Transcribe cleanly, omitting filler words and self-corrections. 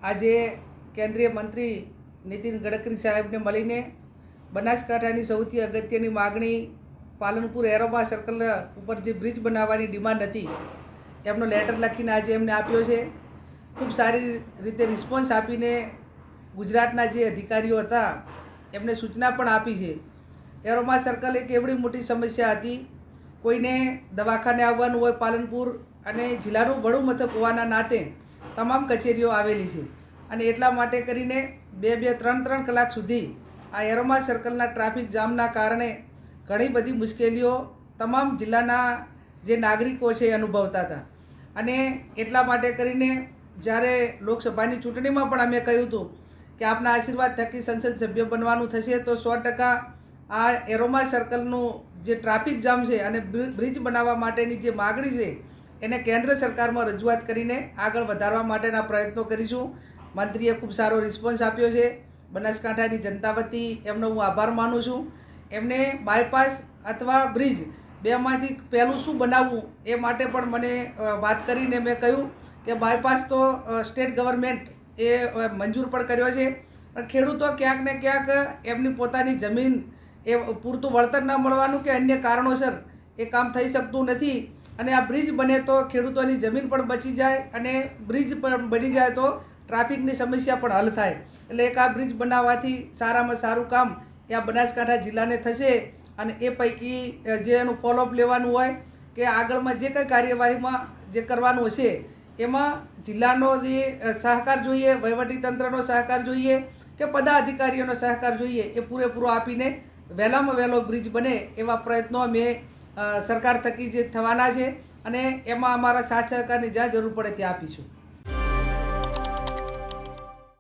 આજે કેન્દ્રીય મંત્રી નીતિન ગડકરી સાહેબને મળીને બનાસકાંઠાની સૌથી અગત્યની માગણી પાલનપુર એરોમા સર્કલ ઉપર જે બ્રિજ બનાવવાની ડિમાન્ડ હતી એમનો લેટર લખીને આજે એમને આપ્યો છે. ખૂબ સારી રીતે રિસ્પોન્સ આપીને ગુજરાતના જે અધિકારીઓ હતા એમને સૂચના પણ આપી છે. એરોમા સર્કલ એક એવડી મોટી સમસ્યા હતી. કોઈને દવાખાને આવવાનું હોય પાલનપુર અને જિલ્લાનું વડું મથક હોવાના નાતે તમામ કચેરીઓ આવેલી છે અને એટલા માટે કરીને 2-3 કલાક સુધી આ એરોમા સર્કલના ટ્રાફિક જામના કારણે ઘણી બધી મુશ્કેલીઓ તમામ જિલ્લાના જે નાગરિકો છે એ અનુભવતા હતા. અને એટલા માટે કરીને જ્યારે લોકસભાની ચૂંટણીમાં પણ અમે કહ્યું હતું કે આપના આશીર્વાદ થકી સંસદ સભ્ય બનવાનું થશે તો 100% આ એરોમા સર્કલનું જે ટ્રાફિક જામ છે અને બ્રિજ બનાવવા માટેની જે માગણી છે એને કેન્દ્ર સરકારમાં રજૂઆત કરીને આગળ વધારવા માટેના પ્રયત્નો કરીશું. મંત્રીએ ખૂબ સારો રિસ્પોન્સ આપ્યો છે. બનાસકાંઠાની જનતા વતી એમનો હું આભાર માનું છું. એમને બાયપાસ અથવા બ્રિજ બેમાંથી પહેલું શું બનાવવું એ માટે પણ મને વાત કરીને મેં કહ્યું કે બાયપાસ તો સ્ટેટ ગવર્મેન્ટ એ મંજૂર પણ કર્યો છે, પણ ખેડૂતો ક્યાંક ને ક્યાંક એમની પોતાની જમીન એ પૂરતું વળતર ન મળવાનું કે અન્ય કારણોસર એ કામ થઈ શકતું નથી. અને આ બ્રિજ બને તો ખેડૂતોની જમીન પણ બચી જાય અને બ્રિજ પણ બની જાય તો ટ્રાફિકની સમસ્યા પણ હલ થાય. એટલે એક આ બ્રિજ બનાવવાથી સારામાં સારું કામ એ આ બનાસકાંઠા જિલ્લાને થશે અને એ પૈકી જે એનું ફોલોઅપ લેવાનું હોય કે આગળમાં જે કંઈ કાર્યવાહીમાં જે કરવાનું હશે એમાં જિલ્લાનો જે સહકાર જોઈએ, વહીવટીતંત્રનો સહકાર જોઈએ કે પદાધિકારીઓનો સહકાર જોઈએ એ પૂરેપૂરો આપીને વહેલામાં વહેલો બ્રિજ બને એવા પ્રયત્નો અમે સરકાર થકી જે થવાના છે અને એમાં અમારા સાથ સહકારની જ્યાં જરૂર પડે ત્યાં આપીશું.